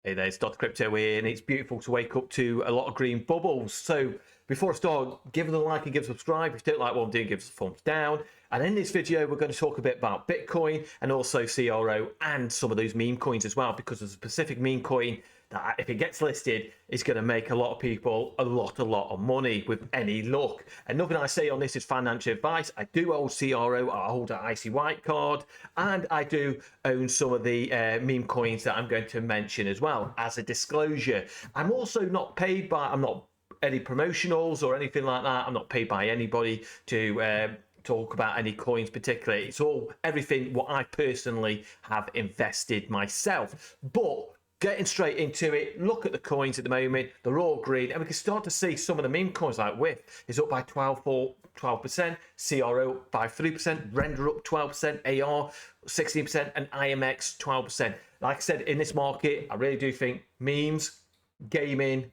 Hey there, it's Dr. Crypto here, and it's beautiful to wake up to a lot of green bubbles. So before I start, give it a like and give a subscribe. If you don't like what I'm doing, give us a thumbs down. And in this video, we're going to talk a bit about Bitcoin and also CRO and some of those meme coins as well, because there's a specific meme coin that if it gets listed, is going to make a lot of people a lot of money with any luck. And nothing I say on this is financial advice. I do hold CRO, I hold an IC White card, and I do own some of the meme coins that I'm going to mention as well as a disclosure. I'm also not paid by, I'm not any promotionals or anything like that. I'm not paid by anybody to talk about any coins particularly. It's all everything what I personally have invested myself. But getting straight into it, look at the coins at the moment. They're all green, and we can start to see some of the meme coins like WIF is up by 12%, CRO by 3%, Render up 12%, AR 16%, and IMX 12%. Like I said, in this market, I really do think memes, gaming,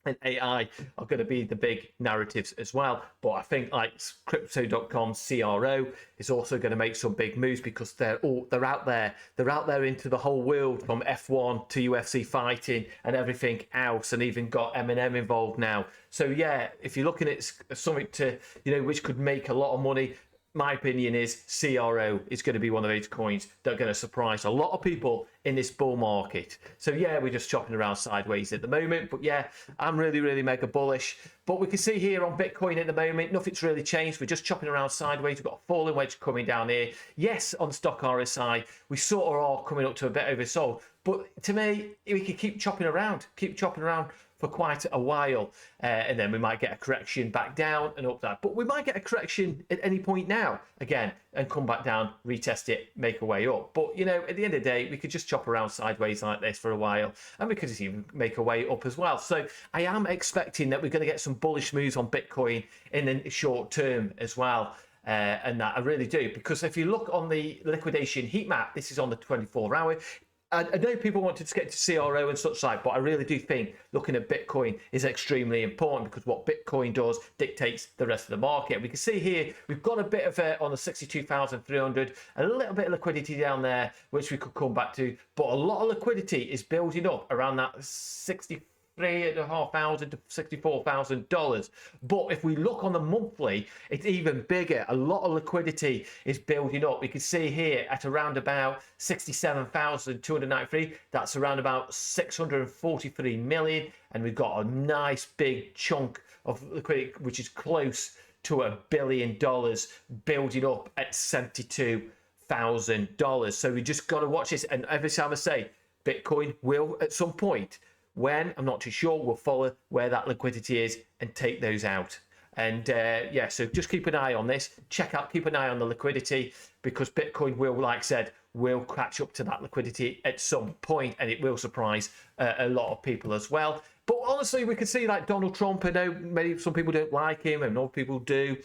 and AI are going to be the big narratives as well. But I think like crypto.com CRO is also going to make some big moves because they're out there. They're out there into the whole world, from F1 to UFC fighting and everything else, and even got Eminem involved now. So yeah, if you're looking at something to, which could make a lot of money, my opinion is CRO is going to be one of those coins that are going to surprise a lot of people in this bull market. So yeah, we're just chopping around sideways at the moment, but yeah, I'm really mega bullish. But we can see here on Bitcoin at the moment, nothing's really changed. We're just chopping around sideways. We've got a falling wedge coming down here. Yes, on stock RSI, we sort of are coming up to a bit oversold, but to me, we could keep chopping around for quite a while, and then we might get a correction back down and up that. But we might get a correction at any point now again and come back down, retest it, make a way up. But at the end of the day, we could just chop around sideways like this for a while, and we could just even make a way up as well. So I am expecting that we're going to get some bullish moves on Bitcoin in the short term as well. And that I really do, because if you look on the liquidation heat map, this is on the 24-hour. I know people wanted to get to CRO and such like, but I really do think looking at Bitcoin is extremely important, because what Bitcoin does dictates the rest of the market. We can see here we've got a bit of on the 62,300, a little bit of liquidity down there, which we could come back to, but a lot of liquidity is building up around that $63,500 to $64,000. But if we look on the monthly, it's even bigger. A lot of liquidity is building up. We can see here at around about 67,293. That's around about 643 million, and we've got a nice big chunk of liquidity, which is close to $1 billion, building up at $72,000. So we just got to watch this. And every time I say Bitcoin will at some point, when I'm not too sure, we'll follow where that liquidity is and take those out. And yeah, so just keep an eye on this. Keep an eye on the liquidity, because Bitcoin will, like I said, will catch up to that liquidity at some point, and it will surprise a lot of people as well. But honestly, we can see like Donald Trump. I know some people don't like him, and other people do.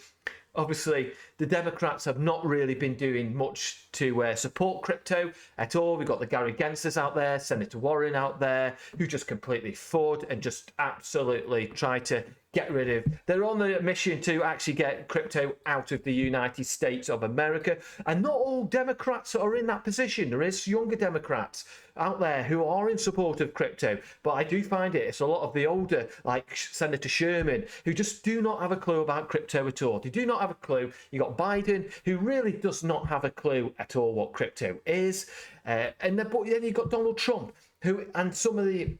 Obviously, the Democrats have not really been doing much to support crypto at all. We've got the Gary Gensters out there, Senator Warren out there, who just completely fud and just absolutely try to get rid of. They're on the mission to actually get crypto out of the United States of America. And not all Democrats are in that position. There is younger Democrats out there who are in support of crypto. But I do find it's a lot of the older, like Senator Sherman, who just do not have a clue about crypto at all. They do not have a clue. You got Biden, who really does not have a clue at all what crypto is. But then you got Donald Trump, who, and some of the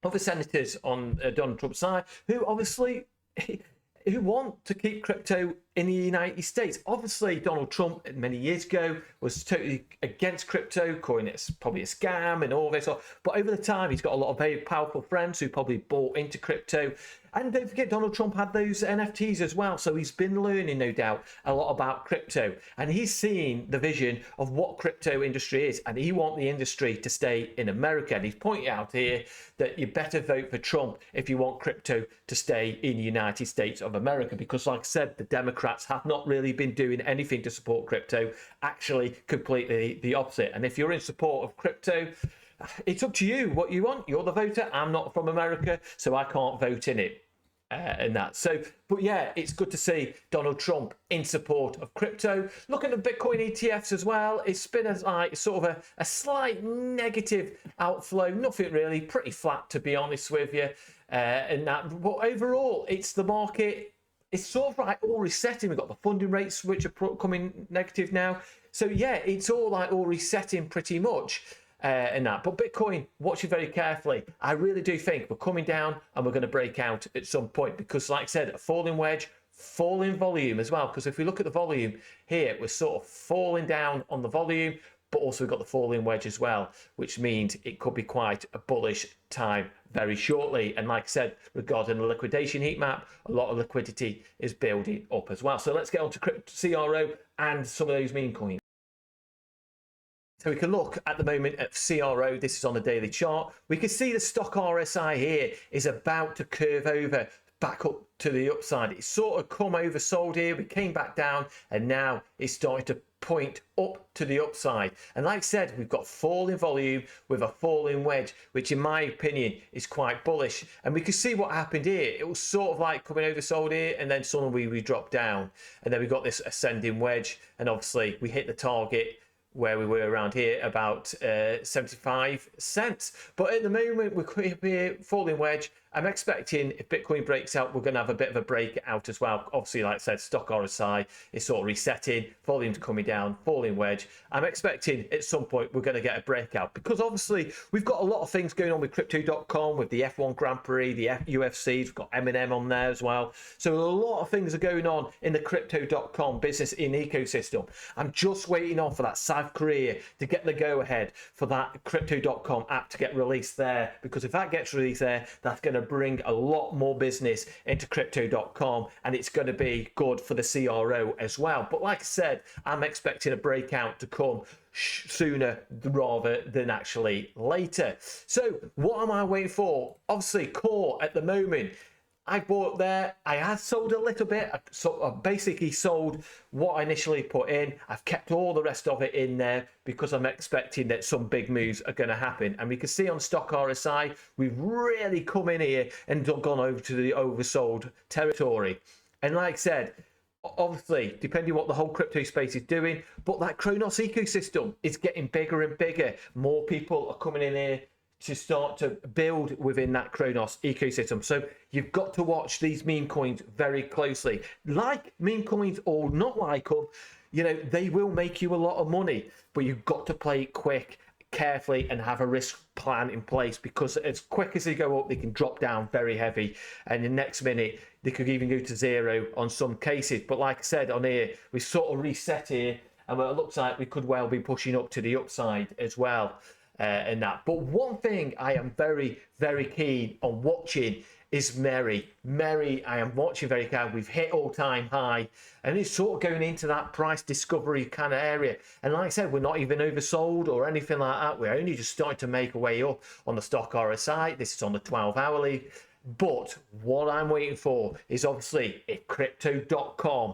other senators on Donald Trump's side, who obviously who want to keep crypto in the United States. Obviously, Donald Trump many years ago was totally against crypto, calling it probably a scam and all this. But over the time, he's got a lot of very powerful friends who probably bought into crypto. And don't forget, Donald Trump had those NFTs as well. So he's been learning, no doubt, a lot about crypto. And he's seen the vision of what crypto industry is. And he wants the industry to stay in America. And he's pointing out here that you better vote for Trump if you want crypto to stay in the United States of America. Because like I said, the Democrats have not really been doing anything to support crypto. Actually, completely the opposite. And if you're in support of crypto, it's up to you what you want. You're the voter. I'm not from America, so I can't vote in it. and that. So, but yeah, it's good to see Donald Trump in support of crypto. Looking at Bitcoin ETFs as well, it's been sort of a slight negative outflow. Nothing really, pretty flat to be honest with you. And that, but overall, it's the market. It's sort of like all resetting. We've got the funding rates which are coming negative now. So yeah, it's all like all resetting pretty much. And that, but Bitcoin, watch it very carefully. I really do think we're coming down and we're going to break out at some point because, like I said, a falling wedge, falling volume as well. Because if we look at the volume here, we're sort of falling down on the volume, but also we've got the falling wedge as well, which means it could be quite a bullish time very shortly. And like I said, regarding the liquidation heat map, a lot of liquidity is building up as well. So let's get on to CRO and some of those meme coins. So we can look at the moment at CRO. This is on the daily chart. We can see the stock RSI here is about to curve over back up to the upside. It's sort of come oversold here. We came back down and now it's starting to point up to the upside. And like I said, we've got falling volume with a falling wedge, which in my opinion is quite bullish. And we can see what happened here. It was sort of like coming oversold here and then suddenly we dropped down. And then we got this ascending wedge. And obviously we hit the target where we were around here, about 75 cents. But at the moment, we're here, falling wedge. I'm expecting if Bitcoin breaks out, we're going to have a bit of a breakout as well. Obviously, like I said, stock RSI is sort of resetting, volume's coming down, falling wedge. I'm expecting at some point we're going to get a breakout because obviously we've got a lot of things going on with Crypto.com, with the F1 Grand Prix, the UFCs, we've got Eminem on there as well. So a lot of things are going on in the Crypto.com business in ecosystem. I'm just waiting on for that South Korea to get the go ahead for that Crypto.com app to get released there, because if that gets released there, that's going to bring a lot more business into Crypto.com and it's going to be good for the CRO as well. But like I said, I'm expecting a breakout to come sooner rather than actually later. So what am I waiting for? Obviously core at the moment, I bought there, I had sold a little bit, I basically sold what I initially put in. I've kept all the rest of it in there because I'm expecting that some big moves are going to happen. And we can see on stock RSI, we've really come in here and gone over to the oversold territory. And like I said, obviously, depending on what the whole crypto space is doing, but that Cronos ecosystem is getting bigger and bigger. More people are coming in here to start to build within that Cronos ecosystem. So you've got to watch these meme coins very closely. Like meme coins or not like them, you know, they will make you a lot of money, but you've got to play it quick, carefully, and have a risk plan in place, because as quick as they go up, they can drop down very heavy. And the next minute, they could even go to zero on some cases. But like I said on here, we sort of reset here, and it looks like we could well be pushing up to the upside as well. And that. But one thing I am very, very keen on watching is Merry. I am watching very carefully. We've hit all-time high, and it's sort of going into that price discovery kind of area. And like I said, we're not even oversold or anything like that. We're only just starting to make a way up on the stock RSI. This is on the 12-hourly. But what I'm waiting for is obviously if Crypto.com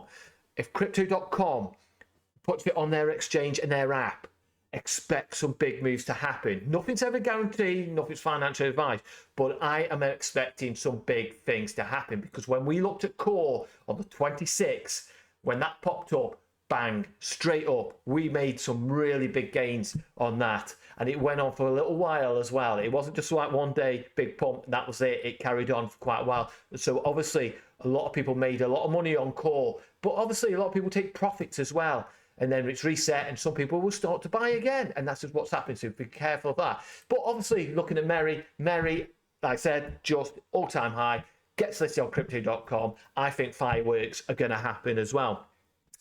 puts it on their exchange and their app, expect some big moves to happen. Nothing's ever guaranteed, nothing's financial advice, but I am expecting some big things to happen, because when we looked at core on the 26th, when that popped up, bang, straight up, we made some really big gains on that, and it went on for a little while as well. It wasn't just like one day big pump, that was it. It carried on for quite a while. So obviously a lot of people made a lot of money on core, but obviously a lot of people take profits as well. And then it's reset and some people will start to buy again. And that's just what's happening. So be careful of that. But obviously, looking at Merry, like I said, just all-time high, gets listed on Crypto.com. I think fireworks are going to happen as well.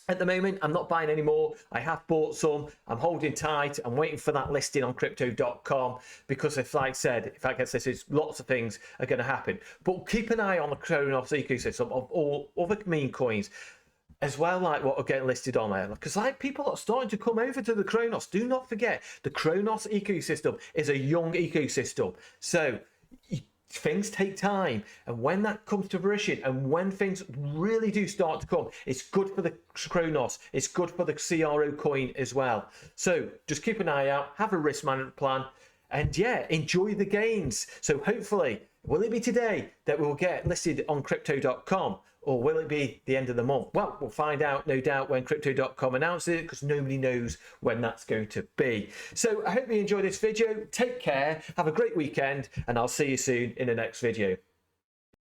At the moment, I'm not buying any more. I have bought some. I'm holding tight. I'm waiting for that listing on Crypto.com, because if, like I said, if that gets listed, lots of things are going to happen. But keep an eye on the Cronos ecosystem of all other meme coins as well, like what are getting listed on there, because like people are starting to come over to the Cronos. Do not forget, the Cronos ecosystem is a young ecosystem, so things take time, and when that comes to fruition and when things really do start to come, it's good for the Cronos, it's good for the CRO coin as well. So just keep an eye out, have a risk management plan, and yeah, enjoy the gains. So hopefully Will it be today that we'll get listed on crypto.com? Or will it be the end of the month? Well, we'll find out, no doubt, when crypto.com announces it, because nobody knows when that's going to be. So I hope you enjoyed this video. Take care, have a great weekend, and I'll see you soon in the next video.